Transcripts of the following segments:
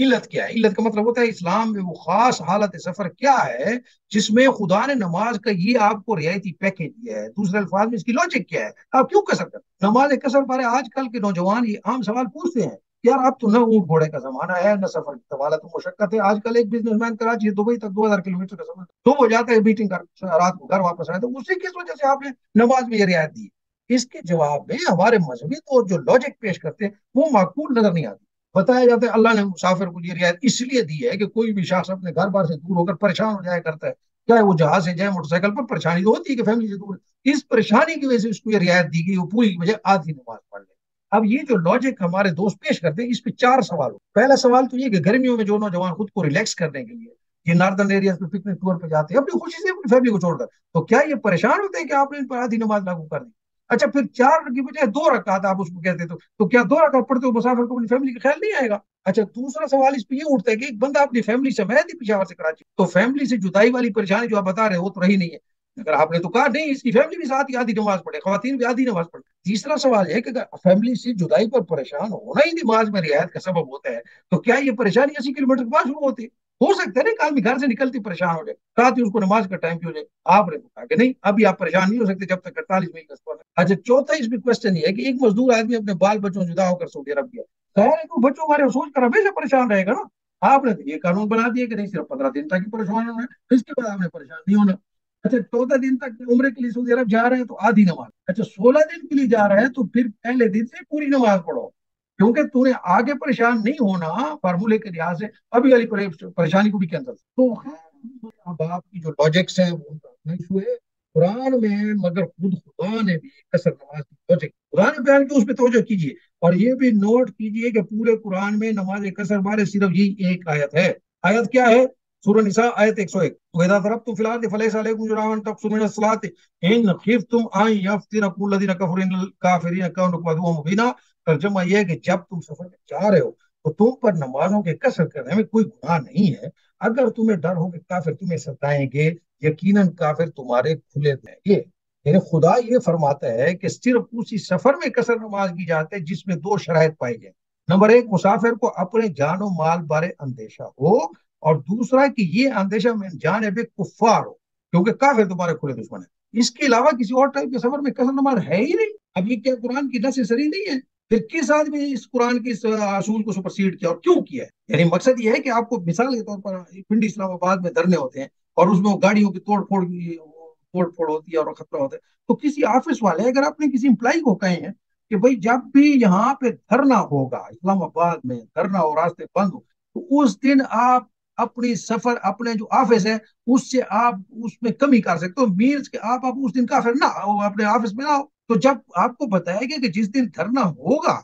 علت کیا ہے؟ علت کا مطلب ہوتا ہے اسلام میں وہ خاص حالت سفر کیا ہے جس میں خدا نے نماز کا یہ آپ کو رعایتی پیکج دیا ہے. دوسرے الفاظ میں اس کی لاجک کیا ہے؟ آپ کیوں کسر کرتے؟ نماز کسر پارے آج کل کے نوجوان یہ عام سوال پوچھتے ہیں. یار اب تو نہ اونٹ گھوڑے کا زمانہ ہے نہ سفر کی طوالت و مشقت ہے. آج کل ایک بزنس مین کراچی سے دبئی تک 2000 کلومیٹر کا سفر تو وہ جاتا ہے میٹنگ کر رات کو گھر واپس آئے. تو اسی کس وجہ سے آپ نے نماز میں یہ رعایت دی؟ اس کے جواب میں ہمارے مذہبی طور جو لاجک پیش کرتے ہیں وہ معقول نظر نہیں آتی. بتایا جاتا ہے اللہ نے مسافر کو یہ رعایت اس لیے دی ہے کہ کوئی بھی شخص اپنے گھر بار سے دور ہو کر پریشان ہو جایا کرتا ہے, چاہے وہ جہاز سے جائے موٹر سائیکل پر, پریشانی تو ہوتی ہے کہ فیملی سے دور ہے. اس پریشانی کی وجہ سے اس کو یہ رعایت دی گئی, وہ پوری وجہ آدھی نماز پڑھ لے. اب یہ جو لاجک ہمارے دوست پیش کرتے ہیں اس پہ چار سوال ہو. پہلا سوال تو یہ کہ گرمیوں میں جو نوجوان خود کو ریلیکس کرنے کے لیے یہ ناردرن ایریاز پہ پکنک ٹور پہ جاتے ہیں اپنی خوشی سے اپنی فیملی کو چھوڑ کر, تو کیا یہ پریشان ہوتے ہیں کہ آپ نے ان پر آدھی نماز لاگو کر دی؟ اچھا پھر چار کی بجائے دو رکعت آپ اس کو کہتے تو کیا دو رکعت پڑھتے ہو مسافر کو اپنی فیملی کا خیال نہیں آئے گا؟ اچھا دوسرا سوال اس پہ یہ اٹھتا ہے کہ ایک بندہ اپنی فیملی سے, میں پشاور سے کراچی, تو فیملی سے جدائی والی پریشانی جو آپ بتا رہے ہیں وہ تو رہی نہیں ہے. اگر آپ نے تو کہا نہیں اس کی فیملی بھی ساتھ ہی آدھی نماز پڑھے, خواتین بھی آدھی نماز پڑھے. تیسرا سوال ہے کہ اگر فیملی سے جدائی پر پریشان ہونا ہی نماز میں رعایت کا سبب ہوتا ہے تو کیا یہ پریشانی 80 کلومیٹر کے بعد شروع ہوتی ہے؟ ہو سکتا ہے نا کہ آدمی گھر سے نکلتی پریشان ہو جائے, ساتھ ہی اس کو نماز کا ٹائم بھی ہو جائے. آپ نے کہا کہ نہیں ابھی آپ پریشان نہیں ہو سکتے جب تک 48 میل کا سفر ہے. اچھا چوتھا اس میں کوشچن یہ ہے کہ ایک مزدور آدمی اپنے بال بچوں جدا ہو کر سعودی عرب گیا, ظاہر ہے کہ بچوں ہمارے سوچ کر ہمیشہ پریشان رہے گا نا. آپ نے یہ قانون بنا دیا کہ نہیں صرف 15 دن تک ہی پریشان ہونا ہے, اس کے بعد آپ نے پریشان نہیں ہونا. اچھا 14 دن تک عمرے کے لیے سعودی عرب جا رہے ہیں تو آدھی نماز. اچھا 16 دن کے لیے جا رہے ہیں تو پھر پہلے دن سے پوری نماز پڑھو, کیونکہ تو نے آگے پریشان نہیں ہونا فارمولے کے لحاظ سے ابھی والی پریشانی کو بھی کینسل. تو اب آپ کی جو لاجکس ہیں وہ ایشو ہے قرآن میں, مگر خود خدا نے بھی کثر نماز کی لاجک خدا نے بیان کی, اس پہ توجہ کیجیے. اور یہ بھی نوٹ کیجیے کہ پورے قرآن میں نماز کثر بارے صرف یہ ایک آیت ہے. آیت کیا ہے؟ سورہ نساء آیت 101. وَإِذَا ضَرَبْتُمْ فِي الْأَرْضِ فَلَيْسَ عَلَيْكُمْ جُنَاحٌ أَن تَقْصُرُوا مِنَ الصَّلَاةِ إِنْ خِفْتُمْ أَن يَفْتِنَكُمُ الَّذِينَ كَفَرُوا إِنَّ الْكَافِرِينَ كَانُوا لَكُمْ عَدُوًّا مُبِينًا. ترجمہ یہ ہے کہ جب تم سفر میں جا رہے ہو تو تم پر نمازوں کے قصر کرنے میں کوئی گناہ نہیں ہے, اگر تمہیں ڈر ہو کہ کافر تمہیں ستائیں گے, یقیناً کافر تمہارے کھلے دیں گے. یعنی خدا یہ فرماتا ہے کہ صرف اسی سفر میں قصر نماز کی جاتی ہے جس میں دو شرائط پائی جائیں. نمبر ایک, مسافر کو اپنے جان و مال بارے اندیشہ ہو, اور دوسرا کہ یہ اندیشہ میں جانب کفار ہو کیونکہ کافر تمہارے کھلے دشمن ہے. اس کے علاوہ کسی اور ٹائپ کے سفر میں قصر نماز ہے ہی نہیں. اب یہ کیا قرآن کی نص سری نہیں ہے؟ پھر کس آدمی اس قرآن کے اصول کو سپرسیڈ کیا اور کیوں کیا ہے؟ یعنی مقصد یہ ہے کہ آپ کو مثال کے طور پر پنڈی اسلام آباد میں دھرنے ہوتے ہیں اور اس میں گاڑیوں کی توڑ پھوڑ ہوتی ہے اور خطرہ ہوتا ہے, تو کسی آفس والے اگر آپ نے کسی امپلائی کو کہے ہیں کہ بھائی جب بھی یہاں پہ دھرنا ہوگا اسلام آباد میں دھرنا اور راستے بند ہو تو اس دن آپ اپنی سفر اپنے جو آفس ہے اس سے آپ اس میں کمی کر سکتے ہو, مینس کہ آپ اس دن کافر نہ اپنے آفس میں نہ ہو. تو جب آپ کو بتایا گیا کہ جس دن دھرنا ہوگا,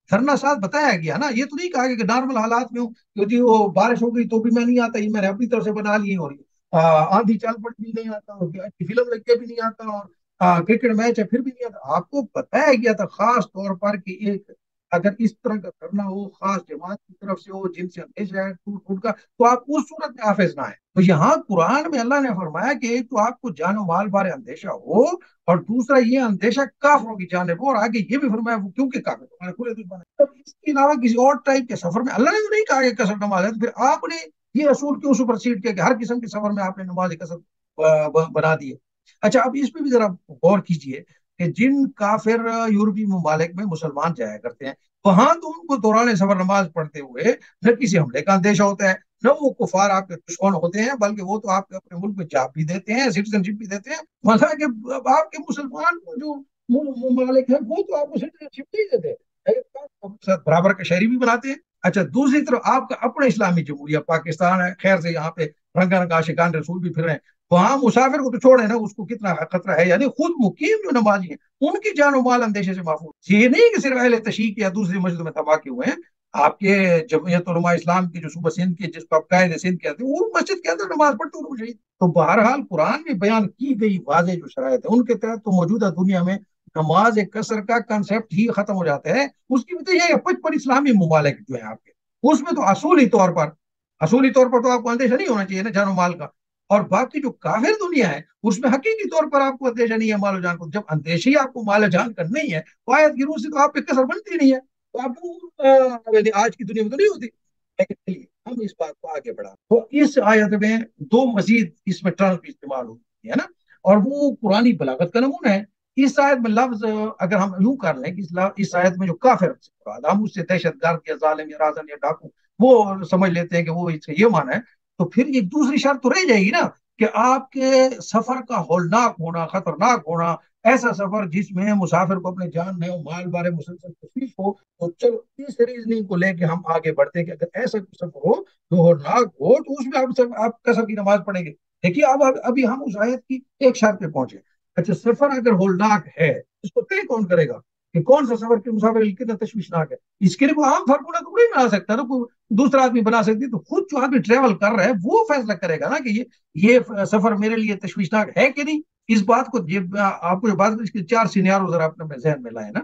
دھرنا ساتھ بتایا گیا نا, یہ تو نہیں کہا گیا کہ نارمل حالات میں ہوں کہ جی وہ بارش ہو گئی تو بھی میں نہیں آتا, یہ میں نے اپنی طرف سے بنا لی, اور آندھی چال پڑ بھی نہیں آتا, اور فلم لگ کے بھی نہیں آتا, اور کرکٹ میچ ہے پھر بھی نہیں آتا. آپ کو بتایا گیا تھا خاص طور پر کہ ایک اگر اس طرح کا کرنا ہو خاص جماعت کی طرف سے ہو جن سے اندیشہ ہے ٹوٹ پھوٹ کا, تو آپ اس صورت میں حافظ نہ ہے. تو یہاں قرآن میں اللہ نے فرمایا کہ ایک تو آپ کو جان و مال بارے اندیشہ ہو, اور دوسرا یہ اندیشہ کافروں کی جانب ہو, اور آگے یہ بھی فرمایا وہ کیونکہ کافر تمہارے کھلے دشمن ہے. اس کے علاوہ کسی اور ٹائپ کے سفر میں اللہ نے تو نہیں کہا کہ کثر نماز ہے, تو پھر آپ نے یہ اصول کیوں سپرسیڈ کیا کہ ہر قسم کے سفر میں آپ نے نماز کثر بنا دی ہے؟ اچھا اب اس پہ بھی ذرا غور کیجئے کہ جن کافر یورپی ممالک میں مسلمان جایا کرتے ہیں وہاں تو ان کو دوران سفر نماز پڑھتے ہوئے نہ کسی حملے کا اندیشہ ہوتا ہے, نہ وہ کفار آپ کے دشمن ہوتے ہیں, بلکہ وہ تو آپ کے اپنے ملک میں جاب بھی دیتے ہیں, سٹیزن شپ بھی دیتے ہیں. مطلب کہ آپ کے مسلمان جو ممالک ہیں وہ تو آپ کو سٹیزن شپ نہیں دیتے, برابر کا شہری بھی بناتے ہیں. اچھا دوسری طرف آپ کا اپنا اسلامی جمہوریہ پاکستان ہے, خیر سے یہاں پہ رنگا رنگا عاشقان رسول بھی پھر رہے ہیں, وہاں مسافر کو تو چھوڑے نا, اس کو کتنا خطرہ ہے. یعنی خود مقیم جو نمازی ہیں ان کی جان و مال اندیشے سے محفوظ. یہ نہیں کہ صرف اہل تشیع یا دوسری مسجدوں میں دھماکے ہوئے ہیں. آپ کے جمعیت علماء اسلام کی جو صوبہ سندھ کی جس کو آپ قائد سندھ کہتے ہیں وہ مسجد کے اندر نماز پڑھتے ہیں شہید. تو بہرحال قرآن میں بیان کی گئی واضح جو شرائط ہے ان کے تحت تو موجودہ دنیا میں نماز قصر کا کنسپٹ ہی ختم ہو جاتا ہے. اس کی وجہ یہ ہے 55 اسلامی ممالک جو ہیں آپ کے, اس میں تو اصولی طور پر تو آپ کو اندیشہ نہیں ہونا چاہیے نا جان و مال کا, اور باقی جو کافر دنیا ہے اس میں حقیقی طور پر آپ کو اندیشہ نہیں ہے مال و جان کو. جب اندیشہ ہی آپ کو مال و جان کا نہیں ہے تو آیت کی روح سے تو آپ پہ قصر بنتی نہیں ہے, تو آپ آج کی دنیا میں تو نہیں ہوتی. ہم اس بات کو آگے بڑھا. تو اس آیت میں دو مزید اس میں ٹرمز بھی استعمال ہوتی ہے نا, اور وہ قرآنی بلاغت کا نمونہ ہے. اس آیت میں لفظ اگر ہم یوں کر لیں کہ اس آیت میں جو کافر سے مراد, ہم اس سے دہشت گرد یا ظالم یا رازن یا ڈاکو وہ سمجھ لیتے ہیں کہ وہ اس کا یہ معنی ہے. تو پھر ایک دوسری شرط تو رہ جائے گی نا کہ آپ کے سفر کا ہولناک ہونا, خطرناک ہونا, ایسا سفر جس میں مسافر کو اپنے جان میں مال بارے مسلسل تشویش ہو. تو چلو اس ریزننگ کو لے کے ہم آگے بڑھتے ہیں کہ اگر ایسا سفر ہو جو ہولناک ہو تو اس میں آپ کثر کی نماز پڑھیں گے. دیکھیے ابھی ہم اس آیت کی ایک شرط پہ پہنچے. اچھا, سفر اگر ہولناک ہے اس کو طے کون کرے گا کہ کون سا سفر کے مسافر کتنا تشویشناک ہے؟ اس کے لیے کوئی عام فارمولا تو نہیں بنا سکتا نا, کوئی دوسرا آدمی بنا سکتی. تو خود جو آدمی ٹریول کر رہا ہے وہ فیصلہ کرے گا نا کہ یہ سفر میرے لیے تشویشناک ہے کہ نہیں. اس بات کو آپ کو جو بات اس کے چار سینیارو ذرا اپنے ذہن میں لائے نا.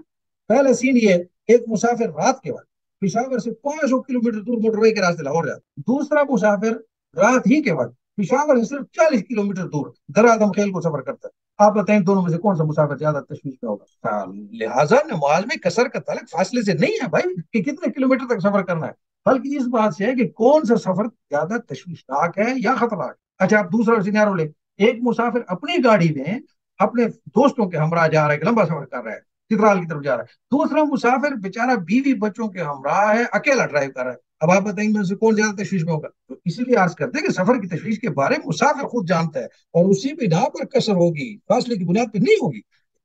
پہلا سین یہ ہے, ایک مسافر رات کے وقت پشاور سے 500 کلومیٹر دور موٹر وے کے راستے لاہور جاتا. دوسرا مسافر رات ہی کے وقت پشاور سے صرف 40 کلومیٹر دور درادم خیل کو سفر کرتا ہے. آپ بتائیں دونوں میں سے کون سا مسافر زیادہ تشویش میں ہوگا؟ لہٰذا نماز میں کثر کا تعلق فاصلے سے نہیں ہے بھائی کہ کتنے کلومیٹر تک سفر کرنا ہے, بلکہ اس بات سے ہے کہ کون سا سفر زیادہ تشویشناک ہے یا خطرناک. اچھا, آپ دوسرا سینیارو لیں. ایک مسافر اپنی گاڑی میں اپنے دوستوں کے ہمراہ جا رہا ہے, لمبا سفر کر رہا ہے, چترال کی طرف جا رہا ہے. دوسرا مسافر بیچارہ بیوی بچوں کے ہمراہ ہے, اکیلا ڈرائیو کر رہا ہے. اب آپ بتائیں گے کون زیادہ تشویش میں ہوگا؟ تو اسی لیے عرض کرتے ہیں کہ سفر کی تشویش کے بارے میں مسافر خود جانتا ہے اور اسی بنا پر کثر ہوگی, فاصلے کی بنیاد پہ نہیں ہوگی.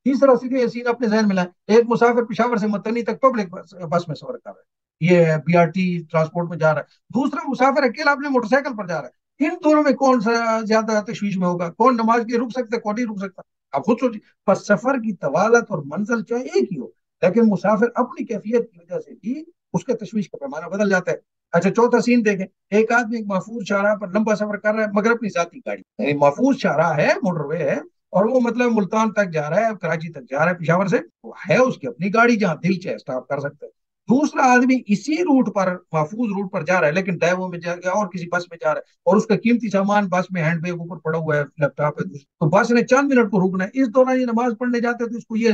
تیسرا سین اپنے ذہن میں لائیں. ایک مسافر پشاور سے متنی تک پبلک بس میں سفر کر رہا ہے, یہ بی آر ٹی ٹرانسپورٹ میں جا رہا ہے. دوسرا مسافر اکیلا اپنے موٹر سائیکل پر جا رہا ہے. ان دونوں میں کون سا زیادہ تشویش میں ہوگا؟ کون نماز کے رک سکتا ہے, کون نہیں رک سکتا؟ آپ خود سوچیے. پر سفر کی طوالت اور منزل چاہے ایک ہی ہو, لیکن مسافر اپنی کیفیت کی وجہ سے بھی اس کے تشویش کا پیمانہ بدل جاتا ہے. اچھا, چوتھا سین دیکھیں. ایک آدمی ایک محفوظ شاہراہ پر لمبا سفر کر رہا ہے مگر اپنی ذاتی گاڑی, یعنی محفوظ شاہراہ ہے, موٹر وے ہے, اور وہ مطلب ملتان تک جا رہا ہے, کراچی تک جا رہا ہے پشاور سے, وہ ہے اس کی اپنی گاڑی جہاں دل چاہے اسٹاپ کر سکتا ہے. دوسرا آدمی اسی روٹ پر محفوظ روٹ پر جا رہا ہے لیکن ڈائیو میں جا گیا اور کسی بس میں جا رہا ہے, اور اس کا قیمتی سامان بس میں ہینڈ بیگ اوپر پڑا ہوا ہے, لیپ ٹاپ ہے, تو بس نے چند منٹ کو رکنا ہے. اس دوران یہ نماز پڑھنے جاتے ہیں تو اس کو یہ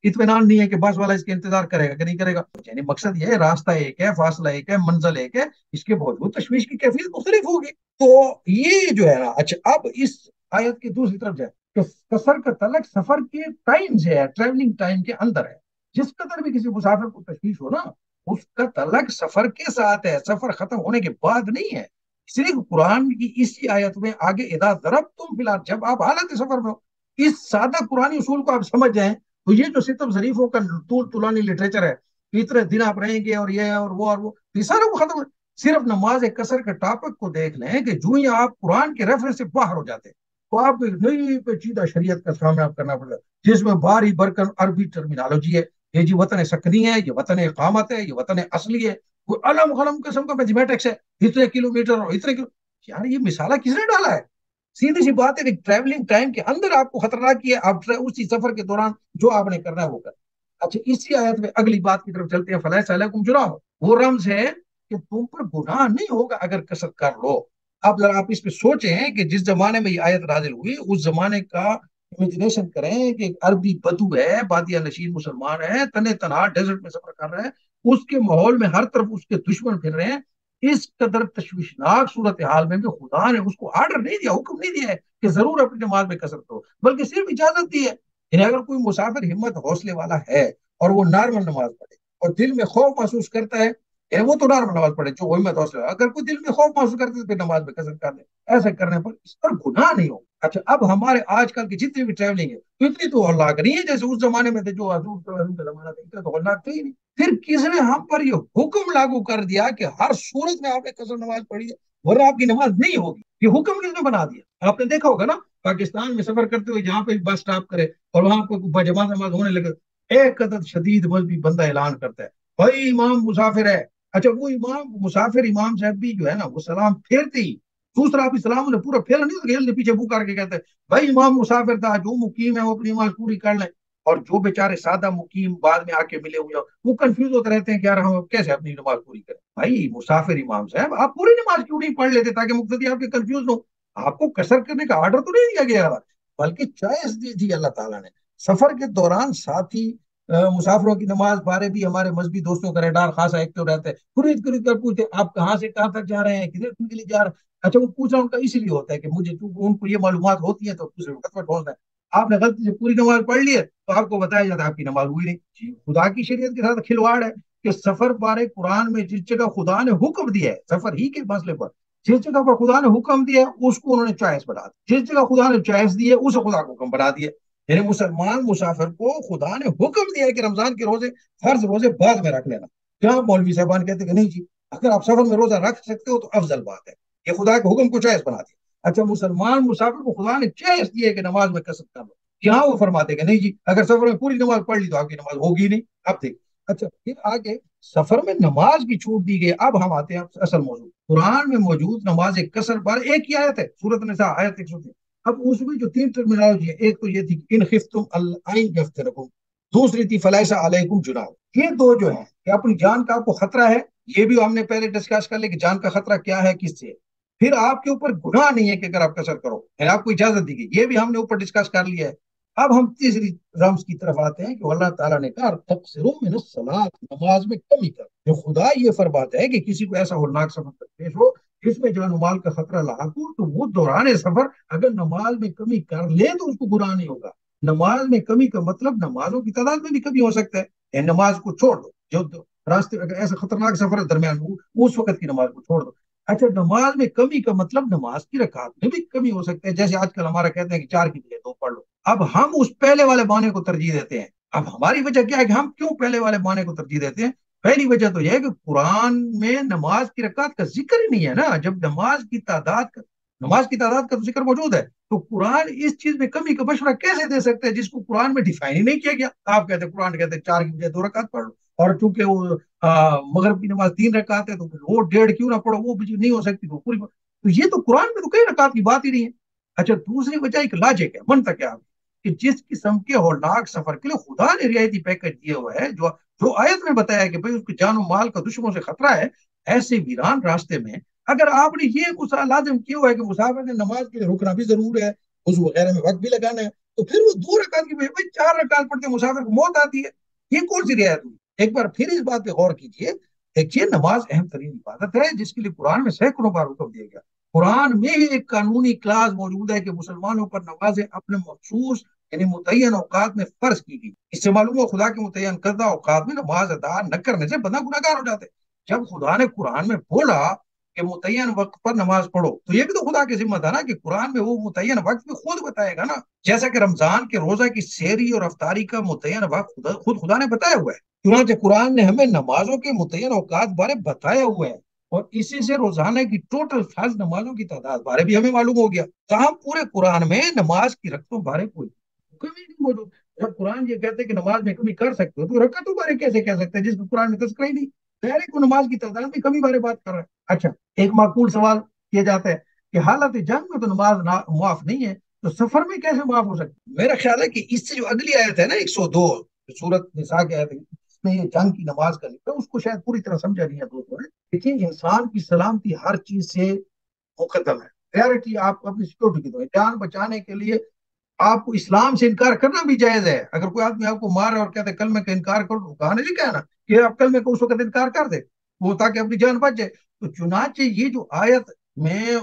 اطمینان نہیں ہے کہ بس والا اس کا انتظار کرے گا کہ نہیں کرے گا. یعنی مقصد یہ ہے, راستہ ایک ہے, فاصلہ ایک ہے, منزل ایک ہے, اس کے باوجود تشویش کی کیفیت مختلف ہوگی. تو یہ جو ہے نا. اچھا, اب اس آیت کی دوسری طرف جائے کہ سفر کا تعلق سفر کے ٹائم سے ہے, ٹریولنگ ٹائم کے اندر ہے. جس قدر بھی کسی مسافر کو تشویش ہو نا, اس کا تعلق سفر کے ساتھ ہے, سفر ختم ہونے کے بعد نہیں ہے. صرف قرآن کی اسی آیت میں آگے اذا ضربتم فی الارض, جب آپ حالت سفر میں ہو, اس سادہ قرآنی اصول کو آپ سمجھ جائیں تو یہ جو ستم ظریفوں کا طول طولانی لٹریچر ہے, اتنے دن آپ رہیں گے اور یہ اور وہ یہ سارا کو ختم. صرف نماز قصر کے ٹاپک کو دیکھ لیں کہ جو ہی آپ قرآن کے ریفرنس سے باہر ہو جاتے تو آپ کو ایک نئی پیچیدہ شریعت کا سامنا کرنا پڑتا ہے جس میں باری برکن عربی ٹرمینالوجی ہے. یہ جی وطن سکنی ہے, یہ وطن اقامت ہے, یہ وطن اصلی ہے, کوئی علم غلم قسم کا میتھمیٹکس ہے, اتنے کلومیٹر اور اتنے یار یہ مثالہ کس نے ڈالا ہے؟ سیدھی سی بات ہے کہ ٹریولنگ ٹائم کے اندر آپ کو خطرناک ہے, آپ اسی سفر کے دوران جو آپ نے کرنا ہے وہ کر. اچھا, اسی آیت میں اگلی بات کی طرف چلتے ہیں. فلیس علیکم جناح, وہ رمز ہے کہ تم پر گناہ نہیں ہوگا اگر کثرت کر لو. اب ذرا آپ اس پہ سوچیں کہ جس زمانے میں یہ آیت نازل ہوئی اس زمانے کا امیجنیشن کریں کہ ایک عربی بدو ہے, بادیہ نشین مسلمان ہے, تنے تنہا ڈیزرٹ میں سفر کر رہے ہیں, اس کے ماحول میں ہر طرف اس کے دشمن پھر رہے ہیں. اس قدر تشویشناک صورتحال میں بھی خدا نے اس کو آرڈر نہیں دیا, حکم نہیں دیا ہے کہ ضرور اپنی نماز میں کثرت کرو, بلکہ صرف اجازت دی ہے. یعنی اگر کوئی مسافر ہمت حوصلے والا ہے اور وہ نارمل نماز پڑھے اور دل میں خوف محسوس کرتا ہے, وہ تو نارمل نماز پڑھے جو ہمت حوصلہ. اگر کوئی دل میں خوف محسوس کرتا ہے تو پھر نماز میں کثرت کر دے, ایسے کرنے پر اس پر گناہ نہیں ہو. اچھا, اب ہمارے آج کل کی جتنی بھی ٹریولنگ ہے تو اتنی تو ہولناک نہیں ہے جیسے اس زمانے میں تھے, جو حضور کا زمانہ تھا اتنا تو ہولناک تھا ہی نہیں. پھر کس نے ہم پر یہ حکم لاگو کر دیا کہ ہر صورت میں آپ نے قصر نماز پڑھی ہے ورنہ آپ کی نماز نہیں ہوگی؟ یہ حکم کس نے بنا دیا؟ آپ نے دیکھا ہوگا نا پاکستان میں سفر کرتے ہوئے جہاں پہ بس اسٹاپ کرے اور وہاں پہ جماعت نماز ہونے لگے, ایک عدد شدید مذہبی بندہ اعلان کرتا ہے بھائی امام مسافر ہے. اچھا, وہ امام مسافر امام صاحب بھی جو ہے نا وہ سلام پھیرتے ہی دوسرا آپ اسلام نے پورا پھیرا نہیں, پیچھے بو کر کے کہتے ہیں بھائی امام مسافر تھا, جو مقیم ہے وہ اپنی نماز پوری کر لیں. اور جو بیچارے سادہ مقیم بعد میں آ کے ملے ہوئے وہ کنفیوز ہوتے رہتے ہیں کہ یار ہم کیسے اپنی نماز پوری کریں. بھائی مسافر امام صاحب آپ پوری نماز کیوں نہیں پڑھ لیتے تاکہ مقتدی آپ کے کنفیوز ہو؟ آپ کو کثر کرنے کا آرڈر تو نہیں دیا گیا, بلکہ چوائس دی تھی اللہ تعالیٰ نے. سفر کے دوران ساتھی مسافروں کی نماز بارے بھی ہمارے مذہبی دوستوں کا ریڈار خاصا ایکٹیو رہتا ہے، خرید خرید کر پوچھتے آپ کہاں سے کہاں تک جا رہے ہیں، کتنے دن کے لیے جا رہے ہیں۔ اچھا وہ پوچھنا ان کا اس لیے ہوتا ہے کہ مجھے ان کو یہ معلومات ہوتی ہے تو دوسرے وقت پر ڈھونڈنا ہے۔ آپ نے غلطی سے پوری نماز پڑھ لی ہے تو آپ کو بتایا جاتا ہے آپ کی نماز ہوئی نہیں، جی خدا کی شریعت کے ساتھ کھلواڑ ہے کہ سفر بارے قرآن میں جس جگہ خدا نے حکم دیا ہے سفر ہی کے مسئلے پر، جس جگہ پر خدا نے حکم دیا ہے اس کو انہوں نے چوائس بنا دی، جس جگہ خدا نے چوائس دی ہے اسے خدا کو حکم بنا دیا۔ یعنی مسلمان مسافر کو خدا نے حکم دیا ہے کہ رمضان کے روزے فرض روزے بعد میں رکھ لینا، جہاں مولوی صاحبان کہتے ہیں کہ نہیں جی اگر آپ سفر میں روزہ رکھ سکتے ہو تو افضل بات ہے، یہ خدا کے حکم کو چوائس بنا دیا۔ اچھا مسلمان مسافر کو خدا نے چوائس دی ہے کہ نماز میں کثرت کر لو، یہاں وہ فرماتے کہ نہیں جی اگر سفر میں پوری نماز پڑھ لی تو آپ کی نماز ہوگی نہیں۔ اب دیکھ اچھا پھر آگے سفر میں نماز کی چھوٹ دی گئی، اب ہم آتے ہیں اصل موضوع، قرآن میں موجود نماز قصر پر ایک ہی آیت ہے سورۃ النساء آیت 103۔ اب اس میں جو تین ٹرمینالوجی ہے، ایک تو یہ تھی ان خفتم اللہ یفتنکم، دوسری تھی فلیس علیکم جناح، یہ دو جو ہیں کہ اپنی جان کا آپ کو خطرہ ہے، یہ بھی ہم نے پہلے ڈسکس کر لیا کہ جان کا خطرہ کیا ہے کس سے، پھر آپ کے اوپر گناہ نہیں ہے کہ اگر آپ کثر کرو، یعنی آپ کو اجازت دی گئی، یہ بھی ہم نے اوپر ڈسکس کر لیا ہے۔ اب ہم تیسری رمز کی طرف آتے ہیں کہ اللہ تعالیٰ نے کہا تقصروا من الصلاۃ، نماز میں کمی کر، جو خدا یہ فرماتا ہے کہ کسی کو ایسا ہولناک سفر پیش ہو جس میں جان و مال کا خطرہ لاحق ہو تو وہ دوران سفر اگر نماز میں کمی کر لے تو اس کو گناہ نہیں ہوگا۔ نماز میں کمی کا مطلب نمازوں کی تعداد میں بھی کمی ہو سکتا ہے، یعنی نماز کو چھوڑ دو، جو راستے اگر ایسا خطرناک سفر ہے درمیان میں اس وقت کی نماز کو چھوڑ دو۔ اچھا نماز میں کمی کا مطلب نماز کی رکعت میں بھی کمی ہو سکتا ہے، جیسے آج کل ہمارا کہتے ہیں کہ 4 کی بجائے 2 پڑھ لو، اب ہم اس پہلے والے معنی کو ترجیح دیتے ہیں۔ اب ہماری وجہ کیا ہے کہ ہم کیوں پہلے والے معنی کو ترجیح دیتے ہیں؟ پہلی وجہ تو یہ ہے کہ قرآن میں نماز کی رکعت کا ذکر ہی نہیں ہے نا، جب نماز کی تعداد کا تو ذکر موجود ہے تو قرآن اس چیز میں کمی کا مشورہ کیسے دے سکتے ہیں جس کو قرآن میں ڈیفائن ہی نہیں کیا گیا؟ آپ کہتے ہیں قرآن کہتے ہیں 4 کی بجائے 2 رکعت پڑھ لو، اور چونکہ وہ مغرب کی نماز 3 رکعت ہے تو وہ 1.5 کیوں نہ پڑھو، وہ بھی نہیں ہو سکتی تو پوری، تو یہ تو قرآن میں تو کئی رکعت کی بات ہی نہیں ہے۔ اچھا دوسری وجہ ایک لاجک ہے، منطق ہے آپ کہ جس قسم کے ہولناک سفر کے لیے خدا نے رعایتی پیکج دیا ہوا ہے، جو آیت میں بتایا کہ بھئی اس کے جان و مال کا دشمنوں سے خطرہ ہے، ایسے ویران راستے میں اگر آپ نے یہ لازم کیا ہوا ہے کہ مسافر نے نماز کے لیے رکنا بھی ضرور ہے، وضو وغیرہ میں وقت بھی لگانا ہے، تو پھر وہ 2 رکعت کی بھائی 4 رکعت پڑھتے مسافر کو موت آتی ہے، یہ کون سی رعایت ہوئی؟ ایک بار پھر اس بات پہ غور کیجئے، دیکھیے نماز اہم ترین عبادت ہے جس کے لیے قرآن میں سینکڑوں بار حکم دیا گیا، قرآن میں ہی ایک قانونی کلاس موجود ہے کہ مسلمانوں پر نمازیں اپنے مخصوص یعنی متعین اوقات میں فرض کی گئی، اس سے معلوم ہو خدا کے متعین کردہ اوقات میں نماز ادا نہ کرنے سے بندہ گناہگار ہو جاتے۔ جب خدا نے قرآن میں بولا کہ متعین وقت پر نماز پڑھو تو یہ بھی تو خدا کی ذمہ تھا نا کہ قرآن میں وہ متعین وقت بھی خود بتائے گا نا، جیسا کہ رمضان کے روزہ کی سحری اور افطاری کا متعین وقت خود خدا نے بتایا ہوا ہے، چنانچہ قرآن نے ہمیں نمازوں کے متعین اوقات بارے بتایا ہوا ہے، اور اسی سے روزانہ کی ٹوٹل فرض نمازوں کی تعداد بارے بھی ہمیں معلوم ہو گیا، تاہم پورے قرآن میں نماز کی رکعتوں بارے کوئی حکم ہی نہیں موجود۔ جب قرآن یہ کہتے ہیں کہ نماز میں کمی کر سکتے ہو تو رکعتوں بارے کیسے کہہ سکتے ہیں جس میں قرآن میں تذکرہ ہی نہیں؟ پہلے کو نماز کی تعداد میں کمی بارے بات کر رہا ہے۔ اچھا ایک معقول سوال کیا جاتا ہے کہ حالت جنگ میں تو نماز معاف نہیں ہے تو سفر میں کیسے معاف ہو سکتی ہے؟ میرا خیال ہے کہ اس سے جو اگلی آیت ہے نا 102 سورۃ نساء کی آیت ہے اس میں یہ جنگ کی نماز کا ذکر ہے، اس کو شاید پوری طرح سمجھا نہیں ہے دوستوں نے۔ دیکھیے انسان کی سلامتی ہر چیز سے مقدم ہے، پریورٹی آپ اپنی سیکورٹی کی دو، جان بچانے کے لیے آپ کو اسلام سے انکار کرنا بھی جائز ہے، اگر کوئی آدمی آپ کو مارے اور کہتے ہیں کلمے کا انکار کرو، کہا نہیں کہنا کہ آپ کلمے کو اس وقت انکار کر دے وہ تاکہ اپنی جان بچ جائے۔ تو چنانچہ یہ جو آیت میں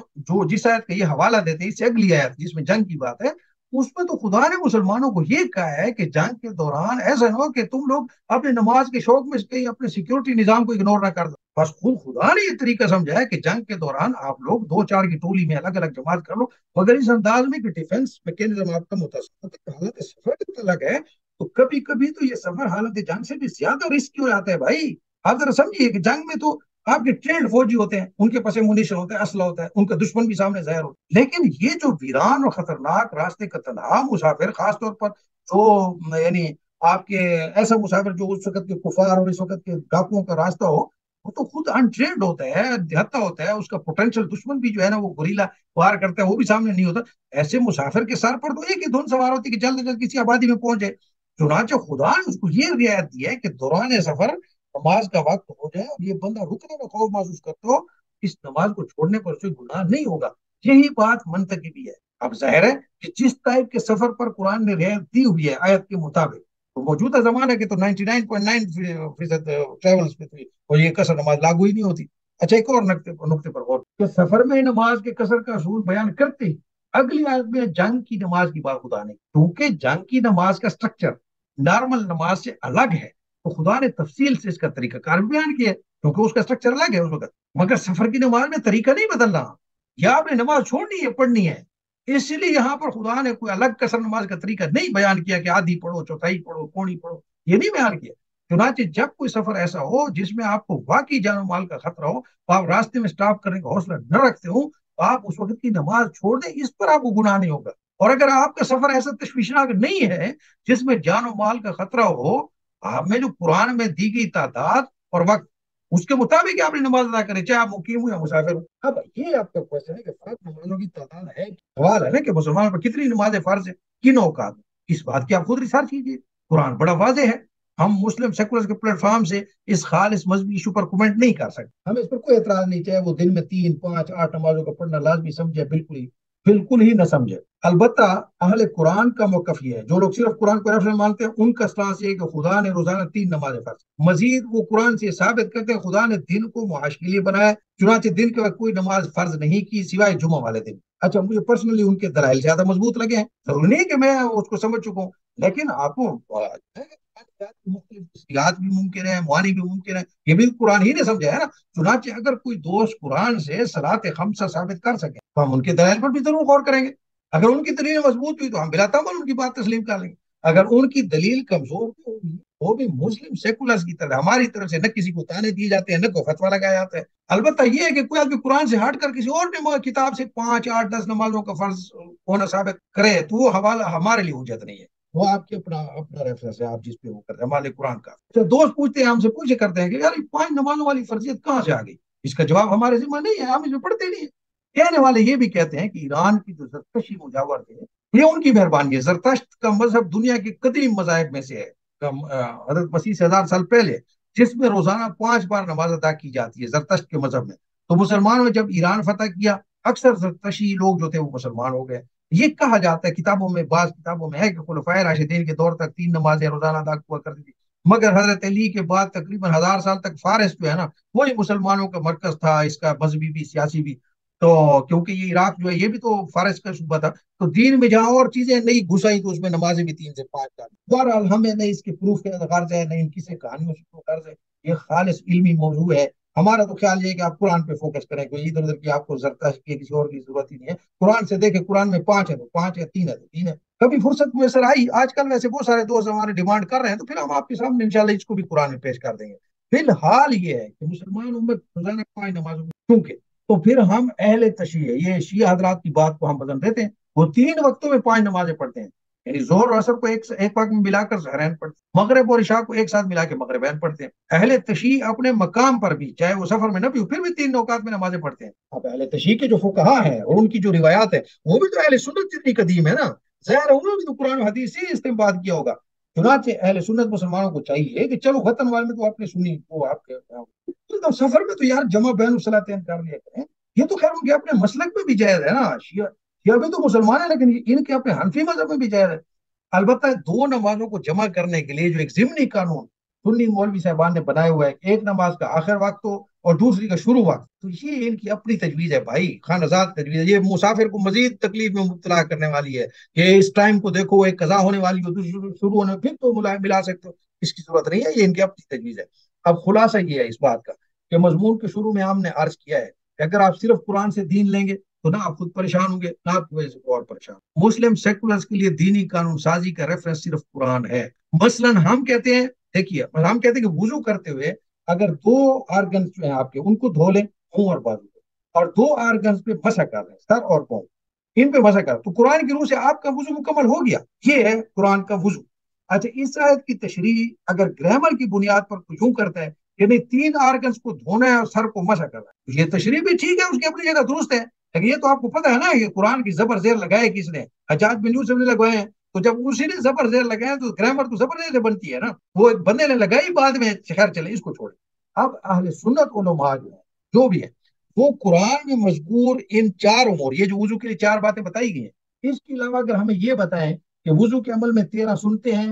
جس آیت کا یہ حوالہ دیتے ہیں اس سے اگلی آیت جس میں جنگ کی بات ہے، اس میں تو خدا نے مسلمانوں کو یہ کہا ہے کہ جنگ کے دوران ایسا نہ ہو کہ تم لوگ اپنے نماز کے شوق میں کہیں اپنے سیکیورٹی نظام کو اگنور نہ کر دو، بس خدا نے یہ طریقہ سمجھا ہے کہ جنگ کے دوران آپ لوگ 2-4 کی ٹولی میں الگ الگ جماعت کر لو، مگر اس انداز میں کہ ڈیفنس میکینزم آپ کا متاثر حالت سفر الگ ہے، تو کبھی کبھی تو یہ سفر حالت جنگ سے بھی زیادہ رسکی ہو جاتا ہے۔ بھائی آپ ذرا سمجھیے کہ جنگ میں تو آپ کے ٹرینڈ فوجی ہوتے ہیں، ان کے پاس منیشن ہوتا ہے، اسلحہ ہوتا ہے، ان کا دشمن بھی سامنے ظاہر ہوتا ہے، لیکن یہ جو ویران اور خطرناک راستے کا تنہا مسافر، خاص طور پر جو یعنی آپ کے ایسا مسافر جو اس وقت کے کفار اور اس وقت کے ڈاکوؤں کا راستہ ہو، وہ تو خود انٹرینڈ ہوتا ہے، دہتا ہوتا ہے، اس کا پوٹینشیل دشمن بھی جو ہے نا وہ گوریلا وار کرتا ہے، وہ بھی سامنے نہیں ہوتا، ایسے مسافر کے سر پر تو ایک ہی دھن سوار ہوتی ہے کہ جلد جلد کسی آبادی میں پہنچ جائے۔ چنانچہ خدا نے اس کو یہ رعایت دی ہے کہ دوران سفر نماز کا وقت ہو جائے اور یہ بندہ رکنے میں خوف محسوس کرتا ہو، اس نماز کو چھوڑنے پر اسے گناہ نہیں ہوگا، یہی بات منطقی بھی ہے۔ اب ظاہر ہے کہ جس ٹائپ کے سفر پر قرآن نے رعایت دی ہوئی ہے آیت کے مطابق، تو موجودہ زمانہ کے تو 99.9% ٹریولز پہ تھی اور یہ قصر نماز لاگو ہی نہیں ہوتی۔ اچھا ایک اور نقطے پر غور کہ سفر میں نماز کے قصر کا اصول بیان کرتے ہی اگلی آیت میں جنگ کی نماز کی بات خدا نے، کیونکہ جنگ کی نماز کا سٹرکچر نارمل نماز سے الگ ہے تو خدا نے تفصیل سے اس کا طریقہ کار بیان کیا ہے، کیونکہ اس کا سٹرکچر الگ ہے اس وقت۔ مگر سفر کی نماز میں طریقہ نہیں بدلنا، یا آپ نے نماز چھوڑنی ہے پڑھنی ہے، اس لیے یہاں پر خدا نے کوئی الگ قصر نماز کا طریقہ نہیں بیان کیا کہ آدھی پڑھو، چوتھائی پڑھو، پوڑی پڑھو، یہ نہیں بیان کیا۔ چنانچہ جب کوئی سفر ایسا ہو جس میں آپ کو واقعی جان و مال کا خطرہ ہو تو آپ راستے میں سٹاپ کرنے کا حوصلہ نہ رکھتے ہو تو آپ اس وقت کی نماز چھوڑ دیں، اس پر آپ کو گناہ نہیں ہوگا۔ اور اگر آپ کا سفر ایسا تشویشناک نہیں ہے جس میں جان و مال کا خطرہ ہو، آپ میں جو قرآن میں دی گئی تعداد اور وقت اس کے مطابق آپ نے نماز ادا کریں، چاہے آپ مقیم ہو یا مسافر ہو۔ اب یہ آپ کا کوشچن ہے کہ فرض نمازوں کی تعداد ہے، سوال ہے نا کہ مسلمان پر کتنی نمازیں فرض ہیں، کن اوقات میں، اس بات کی آپ خود ریسرچ کیجیے، قرآن بڑا واضح ہے۔ ہم مسلم سیکولر کے پلیٹ فارم سے اس خالص مذہبی ایشو پر کومنٹ نہیں کر سکتے، ہمیں اس پر کوئی اعتراض نہیں، چاہے وہ دن میں 3 5 8 نمازوں کا پڑھنا لازمی سمجھے، بالکل ہی نہ سمجھے۔ البتہ اہل قرآن کا موقف یہ ہے، جو لوگ صرف قرآن کو ریفرنس مانتے ہیں ان کا اسٹانس یہ ہے کہ خدا نے روزانہ 3 نمازیں فرض، مزید وہ قرآن سے ثابت کرتے ہیں خدا نے دن کو معاش کے لیے بنایا، چنانچہ دن کے وقت کوئی نماز فرض نہیں کی سوائے جمعہ والے دن۔ اچھا مجھے پرسنلی ان کے دلائل زیادہ مضبوط لگے ہیں، ضروری نہیں کہ میں اس کو سمجھ چکا ہوں، لیکن آپ کو مختلف بھی ممکن ہے، معانی بھی ممکن ہے، یہ بھی قرآن ہی نے سمجھا ہے نا۔ چنانچہ اگر کوئی دوست قرآن سے صلاۃ خمسہ ثابت کر سکے تو ہم ان کے دلائل پر بھی ضرور غور کریں گے، اگر ان کی دلیل مضبوط ہوئی تو ہم بلا تعمل ان کی بات تسلیم کر لیں گے، اگر ان کی دلیل کمزور ہوگی وہ بھی مسلم سیکولرز کی طرح ہماری طرف سے نہ کسی کو تانے دیے جاتے ہیں نہ کوئی فتویٰ لگایا جاتا ہے۔ البتہ یہ ہے کہ کوئی آدمی قرآن سے ہٹ کر کسی اور کتاب سے 5 8 10 نمازوں کا فرض ہونا ثابت کرے تو وہ حوالہ ہمارے لیے حجت نہیں ہے، وہ آپ کے اپنا ریفرنس ہے، آپ جس پہ وہ کرتے ہیں ہمارے قرآن کا۔ اچھا دوست پوچھتے ہیں ہم سے پوچھے کرتے ہیں کہ یار 5 نمازوں والی فرضیت کہاں سے آ گئی، اس کا جواب ہمارے ذمہ نہیں ہے، ہم اس میں پڑھتے نہیں ہیں۔ کہنے والے یہ بھی کہتے ہیں کہ ایران کی جو زرتشتی مجاور ہے یہ ان کی مہربانی ہے، زرتشت کا مذہب دنیا کے قدیم مذاہب میں سے ہے، حضرت مسیح سے 1000 سال پہلے، جس میں روزانہ 5 بار نماز ادا کی جاتی ہے زرتشت کے مذہب میں۔ تو مسلمانوں نے جب ایران فتح کیا اکثر زرتشتی لوگ جو تھے وہ مسلمان ہو گئے۔ یہ کہا جاتا ہے کتابوں میں، بعض کتابوں میں ہے کہ خلفائے راشدین کے دور تک 3 نمازیں روزانہ ادا ہوا کرتی تھی، مگر حضرت علی کے بعد تقریباً 1000 سال تک فارس جو ہے نا وہی مسلمانوں کا مرکز تھا، اس کا مذہبی بھی سیاسی بھی، تو کیونکہ یہ عراق جو ہے یہ بھی تو فارس کا صوبہ تھا، تو دین میں جہاں اور چیزیں نہیں گھسائی تو اس میں نمازیں بھی 3 سے 5 جاتی۔ بہرحال ہمیں نہ اس کے پروف کے غرض ہے نہ ان کسی کہانیوں سے غرض ہے، یہ خالص علمی موضوع ہے۔ ہمارا تو خیال یہ ہے کہ آپ قرآن پہ فوکس کریں، کوئی ادھر ادھر کی آپ کو زرتشت کی کسی اور کی ضرورت ہی نہیں ہے، قرآن سے دیکھیں، قرآن میں 5 ہے تو 5 ہے، 3 ہے تو 3 ہے۔ کبھی فرصت میسر آئی، آج کل ویسے بہت سارے دوست ہمارے ڈیمانڈ کر رہے ہیں تو پھر ہم آپ کے سامنے انشاءاللہ اس کو بھی قرآن میں پیش کر دیں گے۔ فی الحال یہ ہے کہ مسلمان امت روزانہ 5 نمازوں کیونکہ تو پھر ہم اہل تشیع یہ شیعہ حضرات کی بات کو ہم پسند دیتے ہیں، وہ 3 وقتوں میں 5 نمازیں پڑھتے ہیں، یعنی ظہر اور عصر کو ایک وقت میں ملا کر ظہرین پڑھتے ہیں، مغرب اور عشاء کو ایک ساتھ ملا کے مغربین پڑھتے ہیں۔ اہل تشیع اپنے مقام پر بھی چاہے وہ سفر میں نہ بھی ہو پھر بھی 3 اوقات میں نمازیں پڑھتے ہیں۔ اب اہل تشیع کے جو فقہا ہیں اور ان کی جو روایات ہے وہ بھی تو اہل سنت جتنی قدیم ہے نا، ظاہر انہوں نے تو قرآن و حدیث سے استنباط کیا ہوگا۔ چنانچہ اہل سنت مسلمانوں کو چاہیے کہ چلو وطن والے میں تو آپ نے سنی، وہ آپ کے سفر میں تو یار جمع بین الصلاتین کر لیا کریں، یہ تو خیر ان کے اپنے مسلک میں بھی جائز ہے نا، شیعہ بھی تو مسلمان ہے لیکن ان کے اپنے حنفی مذہب میں بھی جائز ہے۔ البتہ 2 نمازوں کو جمع کرنے کے لیے جو ایک ضمنی قانون سنی مولوی صاحبان نے بنایا ہوا ہے، ایک نماز کا آخر وقت ہو اور دوسری کا شروع وقت، تو یہ ان کی اپنی تجویز ہے بھائی، خان آزاد تجویز ہے، یہ مسافر کو مزید تکلیف میں مبتلا کرنے والی ہے کہ اس ٹائم کو دیکھو ایک قضا ہونے والی ہو تو شروع ہونے پھر تو ملا سکتے ہو، اس کی ضرورت نہیں ہے، یہ ان کی اپنی تجویز ہے۔ اب خلاصہ یہ ہے اس بات کا کہ مضمون کے شروع میں ہم نے عرض کیا ہے کہ اگر آپ صرف قرآن سے دین لیں گے تو نہ آپ خود پریشان ہوں گے نہ آپ کی وجہ سے اور پریشان۔ مسلم سیکولرز کے لیے دینی قانون سازی کا ریفرنس صرف قرآن ہے۔ مثلا ہم کہتے ہیں، دیکھیے ہم کہتے ہیں کہ وضو کرتے ہوئے اگر 2 آرگنز جو ہیں آپ کے ان کو دھو لیں، منہ اور بازو، اور 2 آرگنز پہ مسح کر لیں، سر اور پاؤں، ان پہ مسح کر، تو قرآن کی روح سے آپ کا وضو مکمل ہو گیا، یہ ہے قرآن کا وضو۔ اچھا اس آیت کی تشریح اگر گرامر کی بنیاد پر کوئی یوں کرتا ہے یعنی 3 آرگنز کو دھونا ہے اور سر کو مسح کرنا ہے، یہ تشریح بھی ٹھیک ہے، اس کی اپنی جگہ درست ہے، لیکن یہ تو آپ کو پتا ہے نا کہ قرآن کی زبر زیر لگائے کس نے، حجاج بن یوسف نے لگوائے ہیں، تو جب اسی نے زبر زیر لگائے تو گرامر تو زبر زیر سے بنتی ہے نا، وہ ایک بندے نے لگائی بعد میں، خیر چلے اس کو چھوڑے۔ اب اہل سنت علماء جو بھی ہے وہ قرآن میں مذکور ان 4 امور، یہ جو وضو کے لیے 4 باتیں بتائی گئی ہیں، اس کے علاوہ اگر ہمیں یہ بتائیں کہ وضو کے عمل میں 13 سنتے ہیں